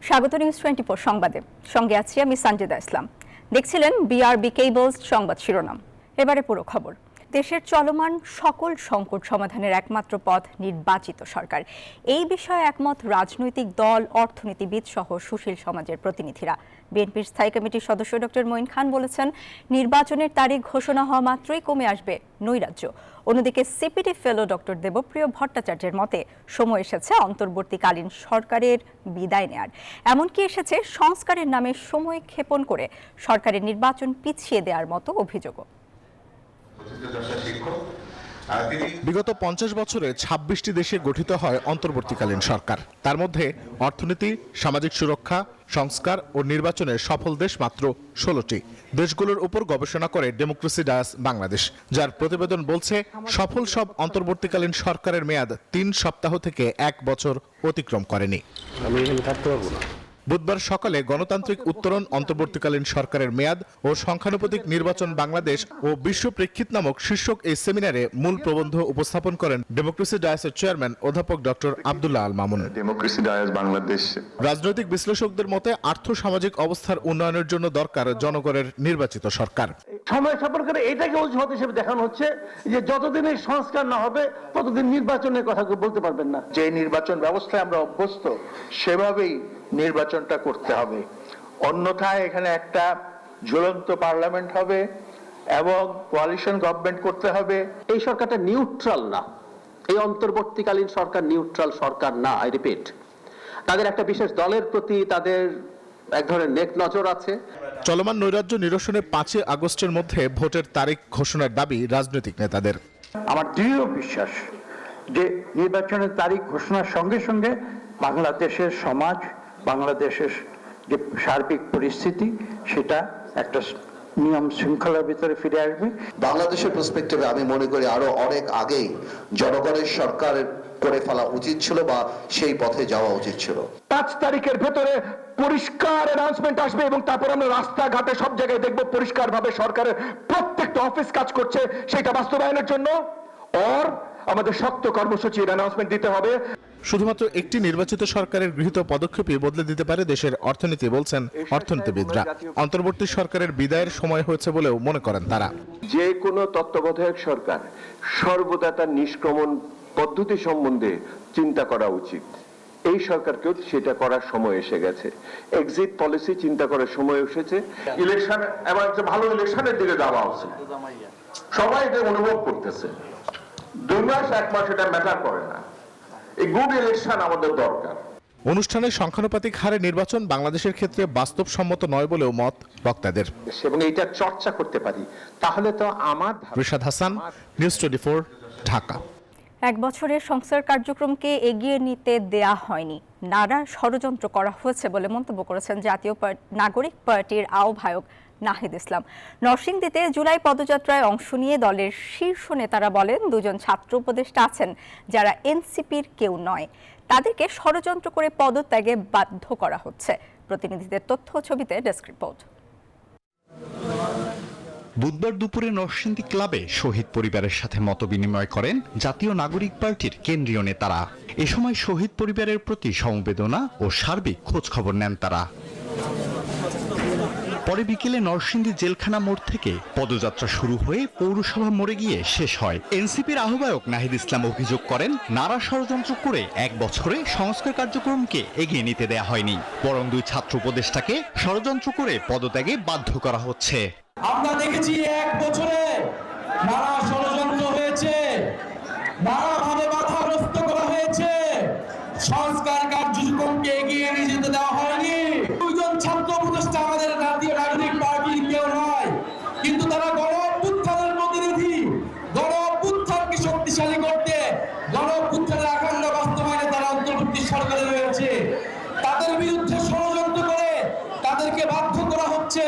স্বাগত নিউজ 24 সংবাদে, সঙ্গে আছি আমি সঞ্জিদা ইসলাম। দেখছিলেন বিআরবি কেবলস সংবাদ শিরোনাম। এবারে পুরো খবর। দেশের চলমান সকল সংকট সমাধানের একমাত্র পথ নির্বাচিত সরকার। এই বিষয়ে একমত রাজনৈতিক দল, অর্থনীতিবিদ সহ সুশীল সমাজের প্রতিনিধিরা। বিএনপির স্থায়ী কমিটির সদস্য ডক্টর মঈন খান বলেছেন, নির্বাচনের তারিখ ঘোষণা হওয়া মাত্রই কমে আসবে নৈরাজ্য। অন্যদিকে সিপিডি ফেলো ডক্টর দেবপ্রিয় ভট্টাচার্যের মতে সময় এসেছে অন্তর্বর্তীকালীন সরকারের বিদায় নেয়ার, এমনকি এসেছে সংস্কারের নামে সময় ক্ষেপণ করে সরকারের নির্বাচন পিছিয়ে দেওয়ার মতো অভিযোগও। বিগত 50 বছরে 26টি দেশে গঠিত হয় অন্তর্বর্তীকালীন সরকার। তার মধ্যে অর্থনীতি, সামাজিক সুরক্ষা, সংস্কার ও নির্বাচনের সফল দেশ মাত্র 16টি। দেশগুলোর উপর গবেষণা করে ডেমোক্রেসি ডায়াস বাংলাদেশ, যার প্রতিবেদন বলছে সফল সব অন্তর্বর্তীকালীন সরকারের মেয়াদ 3 সপ্তাহ থেকে 1 বছর অতিক্রম করেনি। আমি এখানে থাকতে পারবো না। বুধবার সকালে গণতান্ত্রিক উত্তরণ অন্তর্বর্তীকালীন সরকারের মেয়াদ ও সংখ্যানুপাতিক নির্বাচন বাংলাদেশ ও বিশ্ব প্রেক্ষিত নামক শীর্ষক এই সেমিনারে মূল প্রবন্ধ উপস্থাপন করেন ডেমোক্রেসি ডায়াসের চেয়ারম্যান অধ্যাপক doctor Abdullah Al Mamun. Democracy Dias Bangladesh রাজনৈতিক বিশ্লেষকদের মতে আর্থ-সামাজিক অবস্থার উন্নয়নের জন্য দরকার জনগণের নির্বাচিত সরকার। সময় স্থাপন করে এটাকে অজুহাত হিসেবে দেখানো হচ্ছে যে যতদিন এই সংস্কার না হবে ততদিন নির্বাচনের কথা বলতে পারবেন না। যে নির্বাচন ব্যবস্থায় আমরা অভ্যস্ত সেভাবেই নির্বাচনটা করতে হবে, অন্যথায় এখানে একটা ঝুলন্ত পার্লামেন্ট হবে এবং কোয়ালিশন গভর্নমেন্ট করতে হবে। এই সরকারটা নিউট্রাল না, এই অন্তর্বর্তীকালীন সরকার নিউট্রাল সরকার না। আই রিপিট, তাদের একটা বিশেষ দলের প্রতি তাদের এক ধরনের নেক নজর আছে। চলমান নৈরাজ্য নিরসনে 5 আগস্টের মধ্যে ভোটের তারিখ ঘোষণার দাবি রাজনৈতিক নেতাদের। আমার দৃঢ় বিশ্বাস যে নির্বাচনের তারিখ ঘোষণার সঙ্গে সঙ্গে বাংলাদেশের সমাজ, বাংলাদেশের যে সার্বিক পরিস্থিতি সেটা একটা নিয়ম শৃঙ্খলার ভিতরে ফিরে আসবে। বাংলাদেশের পার্সপেক্টিভে আমি মনে করি আরো অনেক আগেই জনগণের সরকার করে ফেলা উচিত ছিল বা সেই পথে যাওয়া উচিত ছিল। 5 তারিখের ভেতরে পরিষ্কার অ্যানাউন্সমেন্ট আসবে এবং তারপর আমরা রাস্তাঘাটে সব জায়গায় দেখব পরিষ্কারভাবে সরকারের প্রত্যেকটা অফিস কাজ করছে। সেটা বাস্তবায়নের জন্য আমাদের শক্ত কর্মসূচির অ্যানাউন্সমেন্ট দিতে হবে। শুধুমাত্র একটি নির্বাচিত সরকারের গৃহীত পদক্ষেপই বদলে দিতে পারে দেশের অর্থনীতি, বলছেন অর্থনীতিবিদরা। অন্তর্বর্তী সরকারের বিদায়ের সময় হয়েছে বলেও মনে করেন তারা। যে কোনো তত্ত্বাবধায়ক সরকার সর্বদা তার নিষ্ক্রমণ পদ্ধতি সম্বন্ধে চিন্তা করা উচিত। এই সরকারকেও সেটা করার সময় এসে গেছে। এক্সিট পলিসি চিন্তা করার সময় এসেছে। ইলেকশন এবার একটা ভালো ইলেকশনের দিকে যাওয়া উচিত, সবাই এটা অনুভব করতেছে। 2 মাস 1 মাস এটা ম্যাটার করে না, এই গুড ইলেকশন আমাদের দরকার। অনুষ্ঠানে সংখ্যানুপাতিক হারে নির্বাচন বাংলাদেশের ক্ষেত্রে বাস্তবসম্মত নয় বলেও মত বক্তাদের। এবং এইটা চর্চা করতে পারি তাহলে তো আমার। রিশাদ হাসান, নিউজ 24, ঢাকা। 1 বছরের সংস্কার কার্যক্রমকে এগিয়ে নিতে দেয়া হয়নি, নানা ষড়যন্ত্র করা হয়েছে বলে মন্তব্য করেছেন জাতীয় নাগরিক পার্টির আহ্বায়ক নাহিদ ইসলাম। নরসিংদীতে জুলাই পদযাত্রায় অংশ নিয়ে দলের শীর্ষ নেতারা বলেন, 2 জন ছাত্র উপদেষ্টা আছেন যারা এনসিপির কেউ নয়, তাদেরকে ষড়যন্ত্র করে পদত্যাগে বাধ্য করা হচ্ছে। প্রতিনিধিদের তথ্য ছবিতে ডেস্ক রিপোর্ট। বুধবার দুপুরে নরসিংদী ক্লাবে শহীদ পরিবারের সাথে মতবিনিময় করেন জাতীয় নাগরিক পার্টির কেন্দ্রীয় নেতারা। এ সময় শহীদ পরিবারের প্রতি সমবেদনা ও সার্বিক খোঁজ খবর নেন তারা। পরে বিকেলে নরসিংদী জেলখানা মোড় থেকে পদযাত্রা শুরু হয়ে পৌরসভা মোড়ে গিয়ে শেষ হয়। এনসিপির আহ্বায়ক নাহিদ ইসলাম অভিযোগ করেন, নানা ষড়যন্ত্র করে 1 বছরে সংস্কার কার্যক্রমকে এগিয়ে নিতে দেয়া হয়নি, বরং 2 ছাত্র উপদেষ্টাকে ষড়যন্ত্র করে পদত্যাগে বাধ্য করা হচ্ছে। আমরা দেখেছি 1 বছরে নানা ষড়যন্ত্র হয়েছে, নানাভাবে বাধাগ্রস্ত করা হয়েছে, সংস্কার কার্যক্রমকে এগিয়ে নিয়ে যেতে দেওয়া হয়নি। 2 জন ছাত্র উপদেষ্টা আমাদের জাতীয় নাগরিক পার্টির কেউ নয়, কিন্তু তারা গণ অভ্যুত্থানের প্রতিনিধি। গণ অভ্যুত্থানকে শক্তিশালী করতে, গণ অভ্যুত্থানের আকাঙ্ক্ষা বাস্তবায়নে তারা অন্তর্বর্তী সরকারে রয়েছে। তাদের বিরুদ্ধে ষড়যন্ত্র করে তাদেরকে বাধ্য করা হচ্ছে,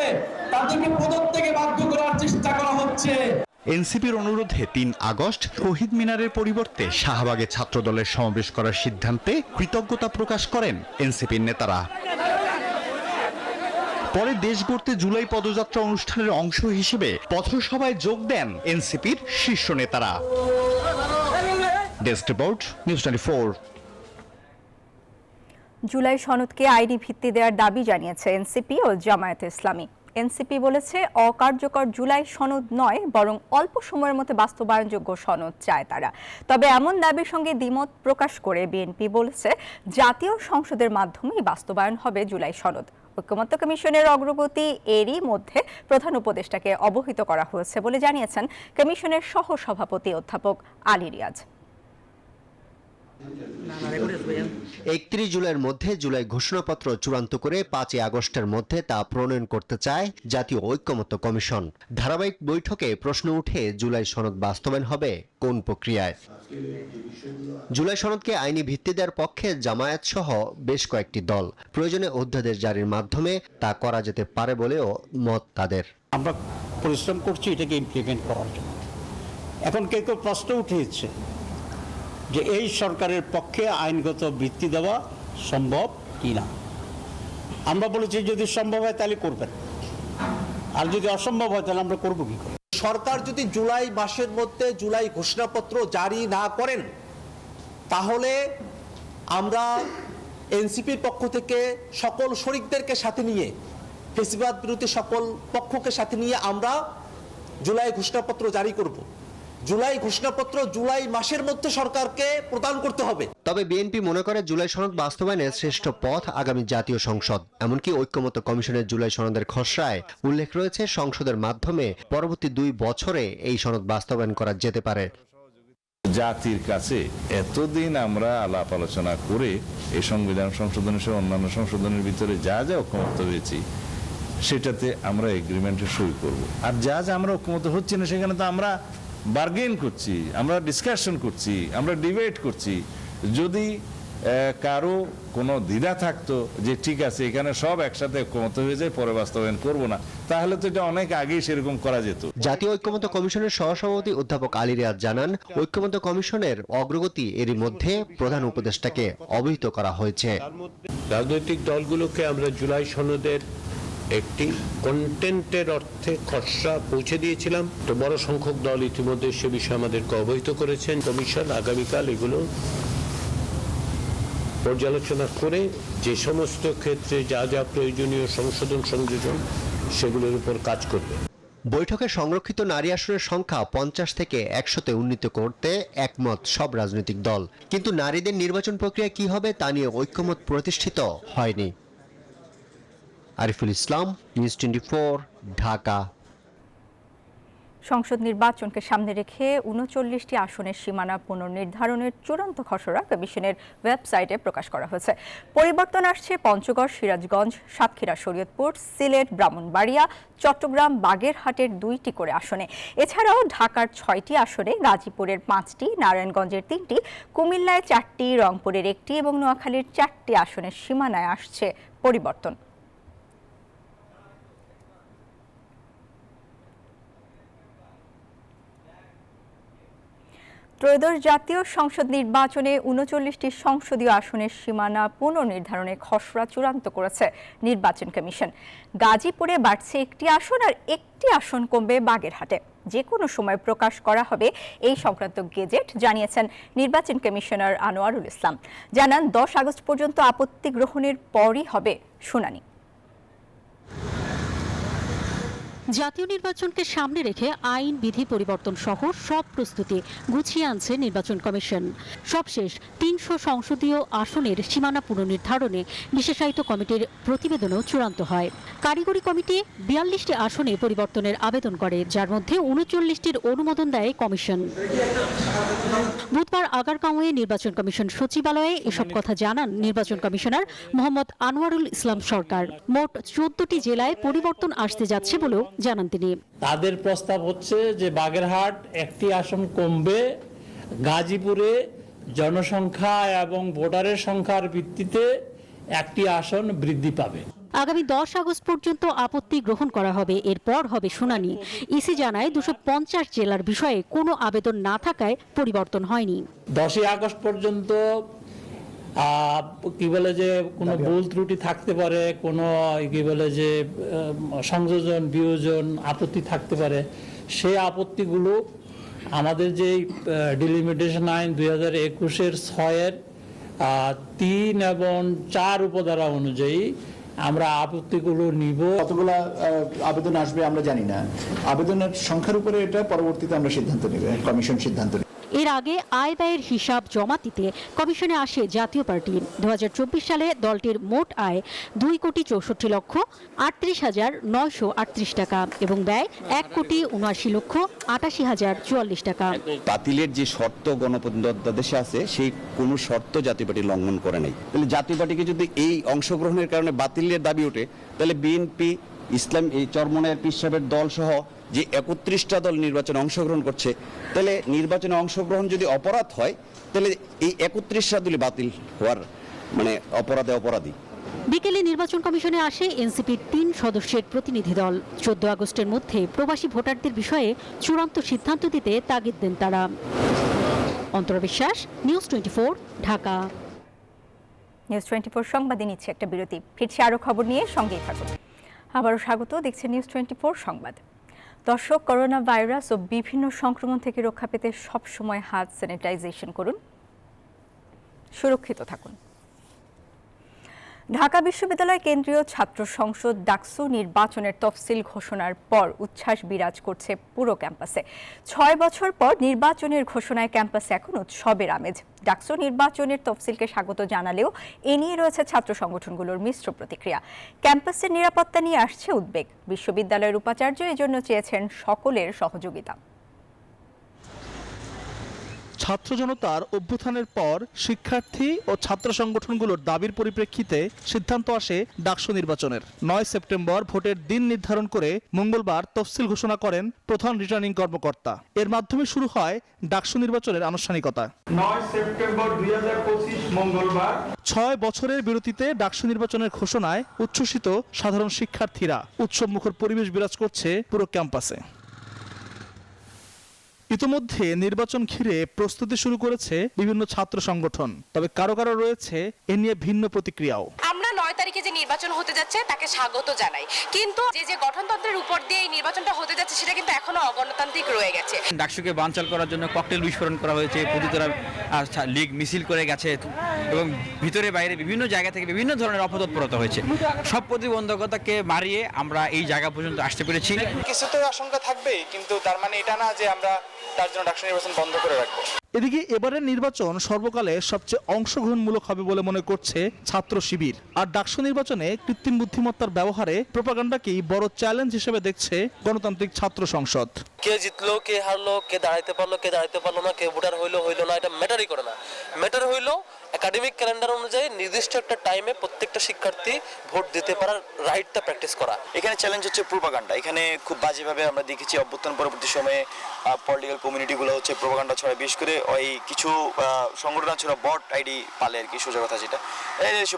তাদেরকে পদত্যাগে বাধ্য করার চেষ্টা করা হচ্ছে। এনসিপির অনুরোধে 3 আগস্ট শহীদ মিনারের পরিবর্তে শাহবাগে ছাত্রদলের সমাবেশ করার সিদ্ধান্তে কৃতজ্ঞতা প্রকাশ করেন এনসিপির নেতারা। পরে দেশ গড়তে জুলাই পদযাত্রা অনুষ্ঠানের অংশ হিসেবে পথসভায় যোগ দেন এনসিপির শীর্ষ নেতারা। Desk report, news 24। জুলাই সনদকে আইনি ভিত্তি দেওয়ার দাবি জানিয়েছে এনসিপি ও জামায়াতে ইসলামী। এনসিপি বলেছে অকার্যকর জুলাই সনদ নয়, বরং অল্প সময়ের মধ্যে বাস্তবায়নযোগ্য সনদ চায় তারা। তবে এমন দাবির সঙ্গে দ্বিমত প্রকাশ করে বিএনপি বলেছে জাতীয় সংসদের মাধ্যমেই বাস্তবায়ন হবে জুলাই সনদ। ঐকমত্য কমিশনের অগ্রগতি এরই মধ্যে প্রধান উপদেষ্টাকে অবহিত করা হয়েছে বলে জানিয়েছেন কমিশনের সহ সভাপতি অধ্যাপক আলী রিয়াজ। 31 জুলাইয়ের মধ্যে জুলাই ঘোষণাপত্র চূড়ান্ত করে 5 আগস্টের মধ্যে তা প্রণয়ন করতে চায় জাতীয় ঐকমত্য কমিশন। ধারাবাহিক বৈঠকে প্রশ্ন উঠে জুলাই সনদ বাস্তবায়ন হবে কোন প্রক্রিয়ায়। জুলাই সনদকে আইনি ভিত্তি দেওয়ার পক্ষে জামায়াত সহ বেশ কয়েকটি দল। প্রয়োজনে অধ্যাদেশ জারির মাধ্যমে তা করা যেতে পারে বলেও মত তাদের। আমরা পরিশ্রম করছি এটাকে ইমপ্লিমেন্ট করার জন্য। এখন কেউ কেউ প্রশ্ন উঠিয়েছে যে এই সরকারের পক্ষে আইনগত ভিত্তি দেওয়া সম্ভব কিনা। আমরা বলেছি যদি সম্ভব হয় তাহলে করবেন, আর যদি অসম্ভব হয় তাহলে আমরা করবো কি করে। সরকার যদি জুলাই মাসের মধ্যে জুলাই ঘোষণাপত্র জারি না করেন, তাহলে আমরা এনসিপির পক্ষ থেকে সকল শরিকদেরকে সাথে নিয়ে, ফেসিবাদ বিরোধী সকল পক্ষকে সাথে নিয়ে আমরা জুলাই ঘোষণাপত্র জারি করব। জুলাই ঘোষণাপত্র জুলাই মাসের মধ্যে সরকারকে প্রদান করতে হবে। তবে বিএনপি মনে করে জুলাই সনদ বাস্তবায়নের শ্রেষ্ঠ পথ আগামী জাতীয় সংসদ। এমনকি ঐকমত্য কমিশনের জুলাই সনদের খসড়ায় উল্লেখ রয়েছে সংসদের মাধ্যমে পরবর্তী 2 বছরে এই সনদ বাস্তবায়ন করা যেতে পারে। জাতির কাছে এতদিন আমরা আলাপ আলোচনা করে এই সংবিধান সংশোধন সহ অন্যান্য সংশোধনের ভিতরে যা যা ঐকমত্য হয়েছি সেটাতে আমরা এগ্রিমেন্টে সই করব। আর যা যা আমরা ঐকমত্য হচ্ছে না সেখানে তো আমরা বার্গেন করছি, আমরা ডিসকাশন করছি, আমরা ডিবেট করছি। যদি কারো কোনো দ্বিধা থাকতো যে ঠিক আছে এখানে সব একসাথে ঐকমত্য হয়ে যায় পরে বাস্তবায়ন করব না, তাহলে তো এটা অনেক আগেই সেরকম করা যেত। জাতীয় ঐকমত্য কমিশনের সহসভাপতি অধ্যাপক আলী রিয়াজ জানান, ঐকমত্য কমিশনের অগ্রগতি এরই মধ্যে প্রধান উপদেষ্টাকে অবহিত করা হয়েছে। রাজনৈতিক দলগুলোকে আমরা জুলাই সনদের একটি কন্টেন্টের অর্থে খসড়া পৌঁছে দিয়েছিলাম। তো বড় সংখ্যক দল ইতিমধ্যে সে বিষয়ে আমাদেরকে অবহিত করেছেন। কমিশন আগামীকাল এগুলো পর্যালোচনা করে যে সমস্ত ক্ষেত্রে যা যা প্রয়োজনীয় সংশোধন সংযোজন সেগুলোর উপর কাজ করবে। বৈঠকে সংরক্ষিত নারী আসনের সংখ্যা 50 থেকে 100-তে উন্নীত করতে একমত সব রাজনৈতিক দল। কিন্তু নারীদের নির্বাচন প্রক্রিয়া কি হবে তা নিয়ে ঐকমত প্রতিষ্ঠিত হয়নি। আরিফুল ইসলাম, নিউজ 24, ঢাকা। সংসদ নির্বাচনকে সামনে রেখে 39টি আসনের সীমানা পুনর্নির্ধারণের চূড়ান্ত খসড়া কমিশনের ওয়েবসাইটে প্রকাশ করা হয়েছে। পরিবর্তন আসছে পঞ্চগড়, সিরাজগঞ্জ, সাতক্ষীরা, শরীয়তপুর, সিলেট, ব্রাহ্মণবাড়িয়া, চট্টগ্রাম, বাগেরহাটের 2টি করে আসনে। এছাড়াও ঢাকার 6টি আসনে, গাজীপুরের 5টি, নারায়ণগঞ্জের 3টি, কুমিল্লায় 4টি, রংপুরের 1টি এবং নোয়াখালীর 4টি আসনের সীমানায় আসছে পরিবর্তন। ত্রয়োদশ জাতীয় সংসদ নির্বাচনে 39টি সংসদীয় আসনের সীমানা পুনর্নির্ধারণের খসড়া চূড়ান্ত করেছে নির্বাচন কমিশন। গাজীপুরে বাড়ছে 1টি আসন আর 1টি আসন কমবে বাগেরহাটে। যে কোনো সময় প্রকাশ করা হবে এই সংক্রান্ত গেজেট, জানিয়েছেন নির্বাচন কমিশনার আনোয়ারুল ইসলাম। জানান 10 আগস্ট পর্যন্ত আপত্তি গ্রহণের পরই হবে শুনানি। জাতীয় নির্বাচনকে সামনে রেখে আইন বিধি পরিবর্তন সহ সব প্রস্তুতি গুছিয়ে আনছে নির্বাচন কমিশন। সবশেষ 300 সংসদীয় আসনের সীমানা পুনর্নির্ধারণে বিশেষায়িত কমিটির প্রতিবেদনও চূড়ান্ত হয়। কারিগরি কমিটি 42টি আসনে পরিবর্তনের আবেদন করে, যার মধ্যে 39টির অনুমোদন দেয় কমিশন। বুধবার আগারগাঁওয়ে নির্বাচন কমিশন সচিবালয়ে এসব কথা জানান নির্বাচন কমিশনার মোহাম্মদ আনোয়ারুল ইসলাম সরকার। মোট 14টি জেলায় পরিবর্তন আসতে যাচ্ছে বলেও জানান তিনি। তাদের প্রস্তাব হচ্ছে যে বাগেরহাট 1টি আসন কমবে, গাজীপুরে জনসংখ্যা এবং ভোটারের সংখ্যার ভিত্তিতে 1টি আসন বৃদ্ধি পাবে। আগামী 10 আগস্ট পর্যন্ত আপত্তি গ্রহণ করা হবে, এরপর হবে শুনানি। ইসি জানায় 250 জেলার বিষয়ে কোনো আবেদন না থাকায় পরিবর্তন হয়নি। 10 আগস্ট পর্যন্ত কি বলে যে কোনো ভুল ত্রুটি থাকতে পারে, কোনো কি বলে যে সংযোজন বিয়োজন আপত্তি থাকতে পারে। সেই আপত্তিগুলো আমাদের যে ডিলিমিটেশন আইন 2021-এর 6-এর 3 এবং 4 উপধারা অনুযায়ী আমরা আপত্তিগুলো নিব। কতগুলো আবেদন আসবে আমরা জানি না, আবেদনের সংখ্যার উপরে এটা পরবর্তীতে আমরা সিদ্ধান্ত নেব, কমিশন সিদ্ধান্ত নেবে। এর আগে আয় ব্যয়ের হিসাব জমা দিতে কমিশনে আসে জাতীয় পার্টি। 2024 সালে দলটির মোট আয় 2,64,38,938 টাকা এবং ব্যয় 1,79,88,044 টাকা। বাতিলের যে শর্ত গণপ্রজাতন্ত্রদেশে আছে সেই কোনো শর্ত জাতীয় পার্টি লঙ্ঘন করে নাই। তাহলে জাতীয় পার্টিকে যদি এই অংশগ্রহণের কারণে বাতিলের দাবি ওঠে, তাহলে বিএনপি, ইসলাম, এই চরমনায়ের পীর সাহেবের দল সহ যে 31টা দল নির্বাচনে অংশগ্রহণ করছে, তাহলে নির্বাচনে অংশগ্রহণ যদি অপরাধ হয়, তাহলে এই 31টা দলই বাতিল হওয়ার অপরাধে অপরাধী। বিকেলে নির্বাচন কমিশনে আসে এনসিপির 3 সদস্যের প্রতিনিধি দল। 14 আগস্টের মধ্যে প্রবাসী ভোটারদের বিষয়ে চূড়ান্ত সিদ্ধান্ত দিতে তাগিদ দেন তারা। অন্তরা বিশ্বাস, নিউজ 24, ঢাকা। নিউজ 24 সংবাদে নিচ্ছে একটা বিরতি, ফিরছি আরও খবর নিয়ে, সঙ্গেই থাকুন। আবারও স্বাগত, দেখছেন নিউজ 24 সংবাদ। দর্শক, করোনা ভাইরাস ও বিভিন্ন সংক্রমণ থেকে রক্ষা পেতে সবসময় হাত স্যানিটাইজেশন করুন, সুরক্ষিত থাকুন। ঢাকা বিশ্ববিদ্যালয় কেন্দ্রীয় ছাত্র সংসদ ডাকসু নির্বাচনের তফসিল ঘোষণার পর উচ্ছ্বাস বিরাজ করছে পুরো ক্যাম্পাসে। 6 বছর পর নির্বাচনের ঘোষণায় ক্যাম্পাসে এখন উৎসবের আমেজ। ডাকসু নির্বাচনের তফসিলকে স্বাগত জানালেও এ নিয়ে রয়েছে ছাত্র সংগঠনগুলোর মিশ্র প্রতিক্রিয়া। ক্যাম্পাসের নিরাপত্তা নিয়ে আসছে উদ্বেগ। বিশ্ববিদ্যালয়ের উপাচার্য এজন্য চেয়েছেন সকলের সহযোগিতা। ছাত্র জনতার অভ্যুত্থানের পর শিক্ষার্থী ও ছাত্র সংগঠনগুলোর দাবির পরিপ্রেক্ষিতে সিদ্ধান্ত আসে ডাকসু নির্বাচনের। 9 সেপ্টেম্বর ভোটের দিন নির্ধারণ করে মঙ্গলবার তফসিল ঘোষণা করেন প্রধান রিটার্নিং কর্মকর্তা। এর মাধ্যমে শুরু হয় ডাকসু নির্বাচনের আনুষ্ঠানিকতা। 9 সেপ্টেম্বর 2025 মঙ্গলবার 6 বছরের বিরতিতে ডাকসু নির্বাচনের ঘোষণায় উচ্ছ্বসিত সাধারণ শিক্ষার্থীরা। উৎসবমুখর পরিবেশ বিরাজ করছে পুরো ক্যাম্পাসে। ইতোমধ্যে নির্বাচন ঘিরে প্রস্তুতি শুরু করেছে বিভিন্ন ছাত্র সংগঠন, তবে কারো কারো রয়েছে এ নিয়ে ভিন্ন প্রতিক্রিয়াও। আমরা 9 তারিখে যে নির্বাচন হতে যাচ্ছে তাকে স্বাগত জানাই, কিন্তু যে গঠনতন্ত্রের উপর দিয়ে এই নির্বাচনটা হতে যাচ্ছে সেটা কিন্তু এখনো অগণতান্ত্রিক রয়ে গেছে। ডাকসুকে বানচাল করার জন্য ককটেল বিস্ফোরণ করা হয়েছে, প্রতিতরা লীগ মিছিল করে গেছে এবং ভিতরে বাইরে বিভিন্ন জায়গা থেকে বিভিন্ন ধরনের অপতৎপরতা হয়েছে। সব প্রতিবন্ধকতাকে মারিয়ে আমরা এই জায়গা পর্যন্ত আসতে পেরেছি। কিছু তো আশঙ্কা থাকবেই, কিন্তু তার মানে এটা না যে আমরা তার জন্য ডাকসু নির্বাচন বন্ধ করে রাখবো। এদিকে এবারের নির্বাচন সর্বকালে সবচেয়ে অংশগ্রহণমূলক হবে বলে মনে করছে ছাত্র শিবির। আর ডাকসু নির্বাচনে কৃত্রিম বুদ্ধিমত্তার ব্যবহারে প্রোপাগান্ডাকেই বড় চ্যালেঞ্জ হিসেবে দেখছে গণতান্ত্রিক ছাত্র সংসদ। কে জিতলো, কে হারলো, কে দাঁড়াইতে পারলো, কে দাঁড়াইতে পারলো না, কে ভোটার হইলো না, এটা ম্যাটারই করে না। ম্যাটার হইলো একাডেমিক ক্যালেন্ডার অনুযায়ী নির্দিষ্ট একটা টাইমে প্রত্যেকটা শিক্ষার্থী ভোট দিতে পারার রাইটটা প্র্যাকটিস করা। এখানে চ্যালেঞ্জ হচ্ছে প্রোপাগান্ডা। এখানে খুব বাজেভাবে আমরা দেখেছি অভ্যুত্থান পরবর্তী সময়ে পলিটিক্যাল কমিউনিটিগুলো হচ্ছে প্রোপাগান্ডা ছড়ায়। বিশেষ করে ওই কিছু সংগঠন ছিল বট আইডি পালে, আর কি সোজা কথা যেটা,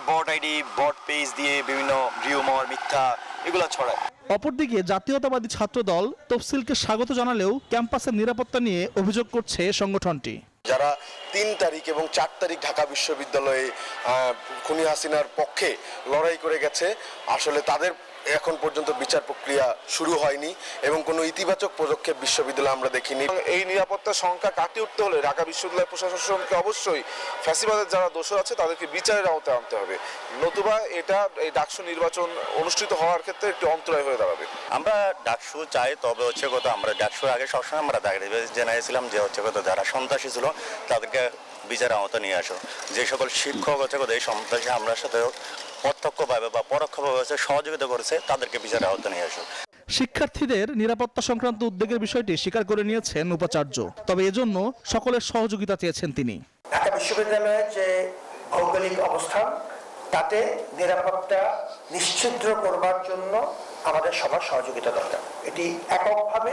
বট আইডি, বট পেজ দিয়ে বিভিন্ন রিউমার, মিথ্যা এগুলো ছড়ায়। অপরদিকে জাতীয়তাবাদী ছাত্র দল তফসিলকে স্বাগত জানালেও ক্যাম্পাসের নিরাপত্তা নিয়ে অভিযোগ করছে সংগঠনটি। যারা 3 তারিখ এবং 4 তারিখ ঢাকা বিশ্ববিদ্যালয়ে খুনি হাসিনার পক্ষে লড়াই করে গেছে, আসলে তাদের এখন পর্যন্ত বিচার প্রক্রিয়া শুরু হয়নি এবং কোনো ইতিবাচক পদক্ষেপ বিশ্ববিদ্যালয়ে আমরা দেখিনি। এই নিরাপত্তার সংখ্যা কাটিয়ে উঠতে হলে ঢাকা বিশ্ববিদ্যালয় প্রশাসনকে অবশ্যই ফ্যাসিবাদের যারা দোষর আছে তাদেরকে বিচারের আওতায় আনতে হবে, নতুবা এটা এই ডাকসু নির্বাচন অনুষ্ঠিত হওয়ার ক্ষেত্রে একটি অন্তরায় হয়ে দাঁড়াবে। আমরা ডাকসু চাই, তবে হচ্ছে কথা আমরা ডাকসুর আগে সবসময় আমরা জানিয়েছিলাম যে হচ্ছে কথা যারা সন্ত্রাসী ছিল তাদেরকে বিচারের আওতা নিয়ে আসো। যে সকল শিক্ষক হচ্ছে কথা এই সন্ত্রাসী আমরা সাথে প্রত্যক্ষভাবে বা পরোক্ষভাবে সহযোগিতা করেছে তাদেরকে বিচারের আওতা নিয়ে আসো। শিক্ষার্থীদের নিরাপত্তা সংক্রান্ত উদ্বেগের বিষয়টি স্বীকার করে নিয়েছেন উপাচার্য, তবে এজন্য সকলের সহযোগিতা চেয়েছেন তিনি। ঢাকা বিশ্ববিদ্যালয়ের যে ভৌগোলিক অবস্থান, তাতে নিরাপত্তা নিশ্চিদ্র করবার জন্য আমাদের সবার সহযোগিতা দরকার। এটি এককভাবে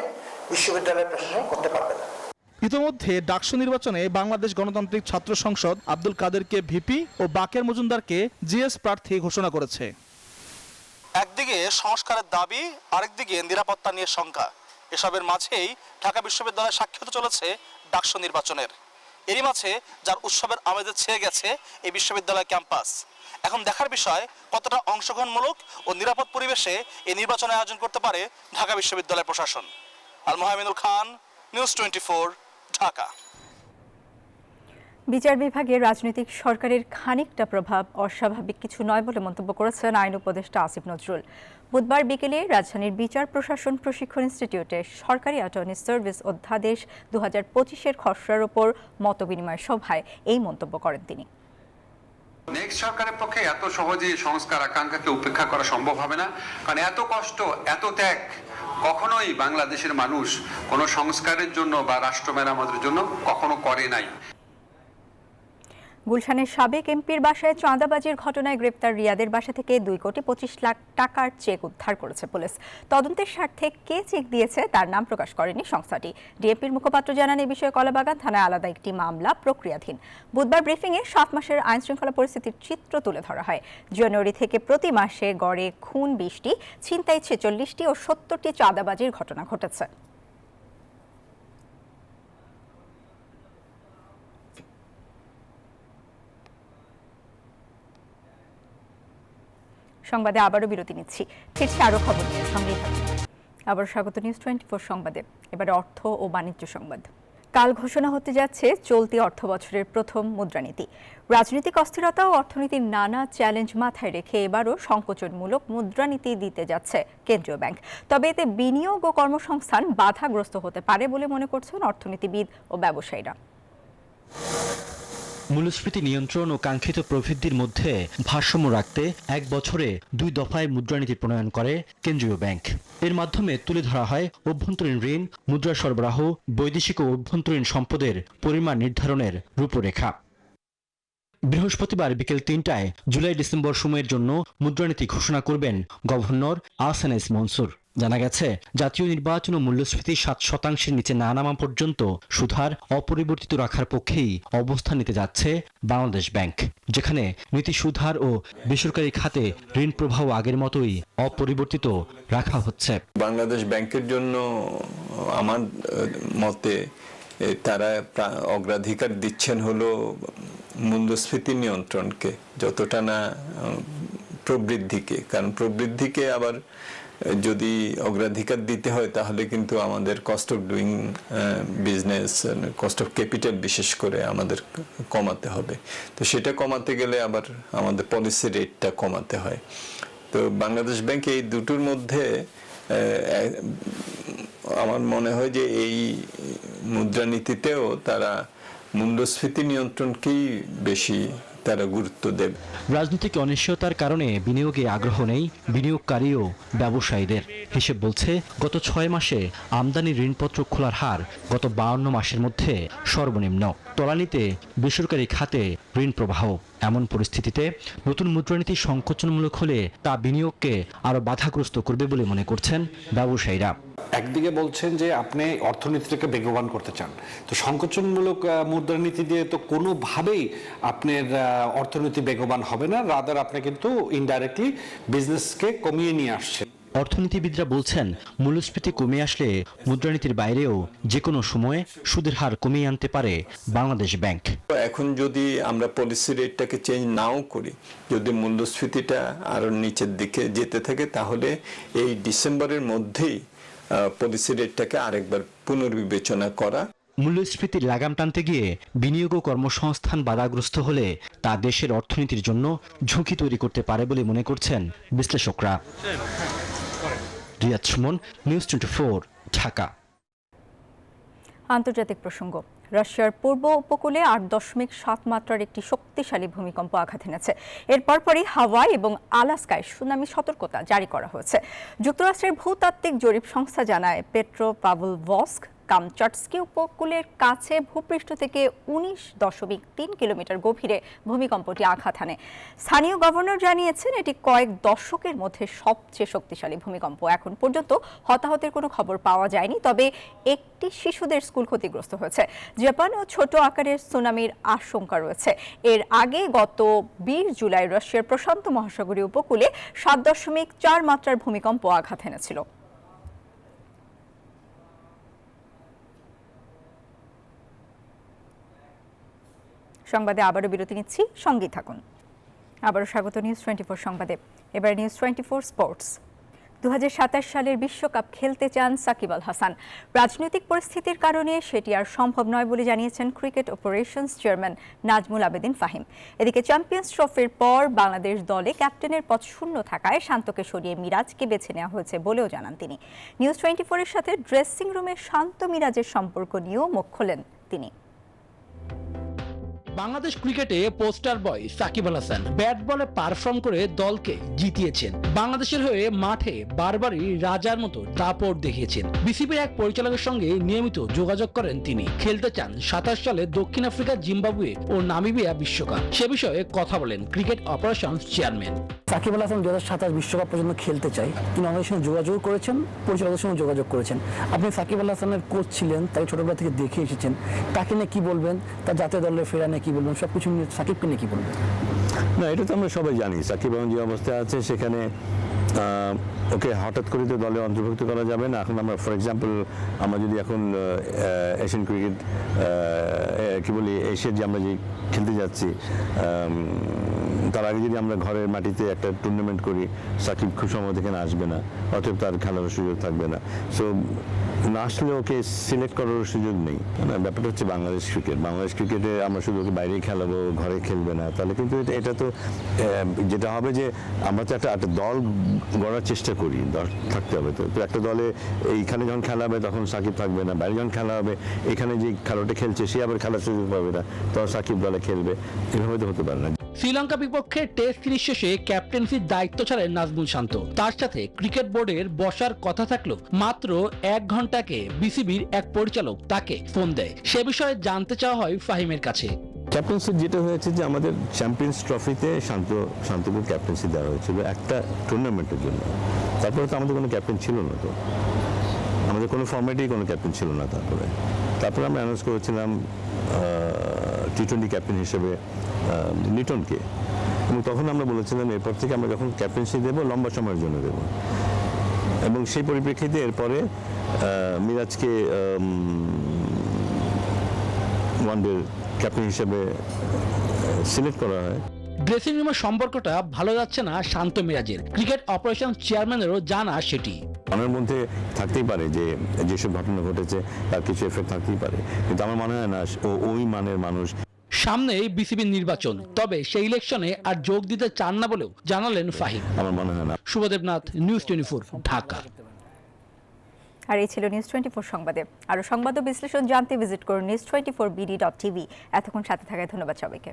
বিশ্ববিদ্যালয় প্রশাসন করতে পারবে না। ইতোমধ্যে ডাকসু নির্বাচনে বাংলাদেশ গণতান্ত্রিক ছাত্র সংসদ আব্দুল কাদেরকে ভিপি ও বাকের মজুমদারকে জিএস প্রার্থী ঘোষণা করেছে। একদিকে সংস্কারের দাবি, আরেকদিকে নিরাপত্তা নিয়ে শঙ্কা। এসবের মাঝেই ঢাকা বিশ্ববিদ্যালয় সাক্ষী হতে চলেছে ডাকসু নির্বাচনের। এরই মাঝে যার উৎসবের আমেজে ছেয়ে গেছে এই বিশ্ববিদ্যালয় ক্যাম্পাস। এখন দেখার বিষয় কতটা অংশগ্রহণমূলক ও নিরাপদ পরিবেশে এই নির্বাচনের আয়োজন করতে পারে ঢাকা বিশ্ববিদ্যালয় প্রশাসন। আল মোহামিনুল খান, নিউজ 24, ঢাকা। বিচার বিভাগে রাজনৈতিক সরকারের খানিকটা প্রভাব অস্বাভাবিক কিছু নয় বলে মন্তব্য করেছেন আইন উপদেষ্টা আসিফ নজরুল। বুধবার বিকেলে রাজধানীর বিচার প্রশাসন প্রশিক্ষণ ইনস্টিটিউটে সরকারি অ্যাটর্নি সার্ভিস অধ্যাদেশ 2025-এর খসড়ার ওপর মতবিনিময় সভায় এই মন্তব্য করেন তিনি। নেক্সট সরকারের পক্ষে এত সহজে সংস্কার আকাঙ্ক্ষাকে উপেক্ষা করা সম্ভব হবে না, কারণ এত কষ্ট এত ত্যাগ কখনোই বাংলাদেশের মানুষ কোনো সংস্কারের জন্য বা রাষ্ট্র মেরামতের জন্য কখনো করে নাই। গুলশানের সাবেক এমপির বাসায় চাঁদাবাজির ঘটনায় গ্রেপ্তার রিয়াদের বাসা থেকে 2,25,00,000 টাকার চেক উদ্ধার করেছে পুলিশ। তদন্তের স্বার্থে কে চেক দিয়েছে তার নাম প্রকাশ করেনি সংস্থাটি। ডিএমপির মুখপাত্র জানান, এই বিষয়ে কলাবাগান থানায় আলাদা একটি মামলা প্রক্রিয়াধীন। বুধবার ব্রিফিংয়ে 7 মাসের আইন শৃঙ্খলা পরিস্থিতির চিত্র তুলে ধরা হয়। জানুয়ারি থেকে প্রতি মাসে গড়ে খুন 20টি, ছিনতাই 46টি ও 70টি চাঁদাবাজির ঘটনা ঘটেছে। সংবাদে আবারও বিরতি নিচ্ছি, ফিরছি আরও খবর নিয়ে, সঙ্গেই থাকুন। আবার স্বাগত নিউজ 24 সংবাদে। এবারে অর্থ ও বাণিজ্য সংবাদ। কাল ঘোষণা হতে যাচ্ছে চলতি অর্থ বছরের প্রথম মুদ্রানীতি। রাজনৈতিক অস্থিরতা ও অর্থনীতির নানা চ্যালেঞ্জ মাথায় রেখে এবারও সংকোচনমূলক মুদ্রানীতি দিতে যাচ্ছে কেন্দ্রীয় ব্যাংক। তবে এতে বিনিয়োগ ও কর্মসংস্থান বাধাগ্রস্ত হতে পারে বলে মনে করছেন অর্থনীতিবিদ ও ব্যবসায়ীরা। মূল্যস্ফীতি নিয়ন্ত্রণ ও কাঙ্ক্ষিত প্রবৃদ্ধির মধ্যে ভারসাম্য রাখতে 1 বছরে 2 দফায় মুদ্রানীতি প্রণয়ন করে কেন্দ্রীয় ব্যাংক। এর মাধ্যমে তুলে ধরা হয় অভ্যন্তরীণ ঋণ, মুদ্রা সরবরাহ, বৈদেশিক ও অভ্যন্তরীণ সম্পদের পরিমাণ নির্ধারণের রূপরেখা। বৃহস্পতিবার বিকেল 3টায় জুলাই-ডিসেম্বর সময়ের জন্য মুদ্রানীতি ঘোষণা করবেন গভর্নর আহসান এস মনসুর। জানা গেছে, জাতীয় নির্বাচন ও মূল্যস্ফীতি 7% নিচে না নামা পর্যন্ত সুদহার অপরিবর্তিত রাখার পক্ষেই অবস্থান নিতে যাচ্ছে বাংলাদেশ ব্যাংক, যেখানে নীতি সুদহার ও বেসরকারি খাতে ঋণ প্রবাহ আগের মতোই অপরিবর্তিত রাখা হচ্ছে। বাংলাদেশ ব্যাংকের জন্য আমার মতে তারা অগ্রাধিকার দিচ্ছেন হলো মূল্যস্ফীতি নিয়ন্ত্রণকে, যতটা না প্রবৃদ্ধিকে। কারণ প্রবৃদ্ধিকে আবার যদি অগ্রাধিকার দিতে হয় তাহলে কিন্তু আমাদের cost of doing business, cost of capital বিশেষ করে আমাদের কমাতে হবে। তো সেটা কমাতে গেলে আবার আমাদের পলিসি রেটটা কমাতে হয়। তো বাংলাদেশ ব্যাংক এই দুটোর মধ্যে আমার মনে হয় যে এই মুদ্রানীতিতেও তারা মূল্যস্ফীতি নিয়ন্ত্রণকেই বেশি তারা গুরুত্ব দেবে। রাজনৈতিক অনিশ্চয়তার কারণে বিনিয়োগে আগ্রহ নেই বিনিয়োগকারী ও ব্যবসায়ীদের। হিসেব বলছে, গত 6 মাসে আমদানি ঋণপত্র খোলার হার গত 52 মাসের মধ্যে সর্বনিম্ন। তলানিতে বেসরকারি খাতে ঋণ প্রবাহ। এমন পরিস্থিতিতে নতুন মুদ্রানীতি সংকোচনমূলক হলে তা বিনিয়োগকে আরও বাধাগ্রস্ত করবে বলে মনে করছেন ব্যবসায়ীরা। একদিকে বলছেন যে আপনি অর্থনীতিটাকে বেগবান করতে চান, তো সংকোচনমূলক মুদ্রানীতি দিয়ে তো কোনোভাবেই আপনার অর্থনীতি বেগবান হবে না, রাদার আপনি কিন্তু ইনডাইরেক্টলি বিজনেসকে কমিয়ে নিয়ে আসছেন। অর্থনীতিবিদরা বলছেন, মূল্যস্ফীতি কমে আসলে মুদ্রানীতির বাইরেও যে কোনো সময়ে সুদের হার কমিয়ে আনতে পারে বাংলাদেশ ব্যাংক। এখন যদি আমরা পলিসি রেটটাকে চেঞ্জ নাও করি, যদি মূল্যস্ফীতিটা আরো নিচের দিকে যেতে থাকে, তাহলে এই ডিসেম্বরের মধ্যেই পলিসি রেটটাকে আরেকবার পুনর্বিবেচনা করা। মূল্যস্ফীতির লাগাম টানতে গিয়ে বিনিয়োগ ও কর্মসংস্থান বাধাগ্রস্ত হলে তা দেশের অর্থনীতির জন্য ঝুঁকি তৈরি করতে পারে বলে মনে করছেন বিশ্লেষকরা। রিয়াদ সুমন, নিউজ 24, ঢাকা। আন্তর্জাতিক প্রসঙ্গ। রাশিয়ার পূর্ব উপকূলে 8.7 মাত্রার একটি শক্তিশালী ভূমিকম্প আঘাত এনেছে। এর পরপরই হাওয়াই এবং আলাস্কায় সুনামি সতর্কতা জারি করা হয়েছে। যুক্তরাষ্ট্রের ভূতাত্ত্বিক জরিপ সংস্থা জানায়, পেট্রোপাভলভস্ক কামচাটস্কি উপকূলের কাছে ভূপৃষ্ঠ থেকে 19.3 কিলোমিটার গভীরে ভূমিকম্পটি আঘাত হানে। স্থানীয় গভর্নর জানিয়েছেন, এটি কয়েক দশকের মধ্যে সবচেয়ে শক্তিশালী ভূমিকম্প। এখন পর্যন্ত হতাহতের কোনো খবর পাওয়া যায়নি, তবে একটি শিশুদের স্কুল ক্ষতিগ্রস্ত হয়েছে। জাপান ও ছোট আকারের সুনামির আশঙ্কা রয়েছে। এর আগে গত 20 জুলাই রাশিয়ার প্রশান্ত মহাসাগরীয় উপকূলে 7.4 মাত্রার ভূমিকম্প আঘাত এনেছিল। সংবাদে আবারও বিরতি নিচ্ছি, সঙ্গেই থাকুন। আবারও স্বাগত নিউজ 24 সংবাদে। এবার নিউজ 24 স্পোর্টস। 2027 সালের বিশ্বকাপ খেলতে চান সাকিব আল হাসান। রাজনৈতিক পরিস্থিতির কারণে সেটি আর সম্ভব নয় বলে জানিয়েছেন cricket operations chairman Nazmul Abedin Fahim. এদিকে চ্যাম্পিয়ন্স ট্রফির পর বাংলাদেশ দলে ক্যাপ্টেনের পদ শূন্য থাকায় শান্তকে সরিয়ে মিরাজকে বেছে নেওয়া হয়েছে বলেও জানান তিনি। নিউজ 24 এর সাথে ড্রেসিং রুমে শান্ত মিরাজের সম্পর্ক নিয়েও মুখ খোলেন তিনি। বাংলাদেশ ক্রিকেটে পোস্টার বয় সাকিব আল হাসান ব্যাট বলে পারফর্ম করে দলকে জিতিয়েছেন। বাংলাদেশের হয়ে মাঠে বারবারই রাজার মতো দাপট দেখিয়েছেন। বিসিবির এক পরিচালকের সঙ্গে নিয়মিত যোগাযোগ করেন তিনি। খেলতে চান 27 সালে দক্ষিণ আফ্রিকা, জিম্বাবুয়ে ও নামিবিয়া বিশ্বকাপ। সে বিষয়ে কথা বলেন cricket operations chairman. Shakib Al Hasan 2027 বিশ্বকাপ পর্যন্ত খেলতে চাই, তিনি আমাদের সঙ্গে যোগাযোগ করেছেন, পরিচালকের সঙ্গে যোগাযোগ করেছেন। আপনি সাকিব আল হাসানের কোচ ছিলেন, তাকে ছোটবেলা থেকে দেখে এসেছেন। তাকে নিয়ে কি বলবেন, তার জাতীয় দলের ফেরা নিয়ে কি বলবেন, সবকিছু নিয়ে সাকিবকে নিয়ে কি বলবেন? না, এটা তো আমরা সবাই জানি সাকিব এখন যে অবস্থায় আছে সেখানে ওকে হঠাৎ করে তো দলে অন্তর্ভুক্ত করা যাবে না। এখন আমরা ফর এক্সাম্পল আমরা যদি এখন এশিয়ান ক্রিকেট এশিয়ার যে আমরা যে খেলতে যাচ্ছি তার আগে যদি আমরা ঘরের মাটিতে একটা টুর্নামেন্ট করি, সাকিব খুব সম্ভবত এখানে আসবে না, অতএব তার খেলার সুযোগ থাকবে না। সো না আসলে ওকে সিলেক্ট করার সুযোগ নেই। ব্যাপারটা হচ্ছে বাংলাদেশ ক্রিকেটে আমরা শুধু ওকে বাইরেই খেলাবো, ঘরে খেলবে না, তাহলে কিন্তু এটা তো যেটা হবে যে আমরা তো একটা দল গড়ার চেষ্টা করি, থাকতে হবে। তো একটা দলে এইখানে যখন খেলা হবে তখন সাকিব থাকবে না, বাইরে যখন খেলা হবে এখানে যে খেলাটা খেলছে সে আবার খেলার সুযোগ পাবে না, তখন সাকিব দলে খেলবে, এভাবে তো হতে পারে না। শ্রীলঙ্কা বিপক্ষে টেস্ট সিরিজ শেষে ক্যাপ্টেন্সির দায়িত্ব ছাড়েন নাজমুল শান্ত। তার সাথে ক্রিকেট বোর্ডের বসার কথা থাকলেও মাত্র 1 ঘন্টাকে বিসিবির এক পরিচালক তাকে ফোন দেয়। সে বিষয়ে জানতে চাওয়া হয় ফাহিমের কাছে। ক্যাপ্টেন্সি যেটা হয়েছে যে আমাদের চ্যাম্পিয়ন্স ট্রফিতে শান্তকে ক্যাপ্টেন্সি দেওয়া হয়েছিল একটা টুর্নামেন্টের জন্য। তারপরে তো আমাদের কোনো ক্যাপ্টেন ছিল না, তো আমাদের কোনো ফর্মেটেই কোনো ক্যাপ্টেন ছিল না। তারপরে আমরা অ্যানাউন্স করেছিলাম টি-20 ক্যাপ্টেন হিসেবে লিটনকে, এবং তখন আমরা বলেছিলাম এরপর থেকে আমরা যখন ক্যাপ্টেন্সি দেবো লম্বা সময়ের জন্য দেব, এবং সেই পরিপ্রেক্ষিতে এরপরে মিরাজকে ওয়ানডে ক্যাপ্টেন হিসেবে সিলেক্ট করা হয়। ড্রেসিং রুমের সম্পর্কটা ভালো যাচ্ছে না শান্ত মিরাজের। ক্রিকেট অপারেশন চেয়ারম্যানেরও জানা সেটি। মনের মধ্যে থাকতেই পারে যে যেসব ঘটনা ঘটেছে তার কিছু এফেক্ট থাকতেই পারে, কিন্তু আমার মনে হয় না ও ওই মানের মানুষ। সামনেই বিসিবির নির্বাচন, তবে সেই ইলেকশনে আর যোগ দিতে চান না বলেও জানালেন ফাহিম। আমার মনে হয় না। শুভদেবনাথ, নিউজ 24, ঢাকা। আর এই ছিল নিউজ 24 সংবাদে। আরো সংবাদ ও বিশ্লেষণ জানতে ভিজিট করুন news24bd.tv। এতক্ষণ সাথে থাকায় ধন্যবাদ সবাইকে।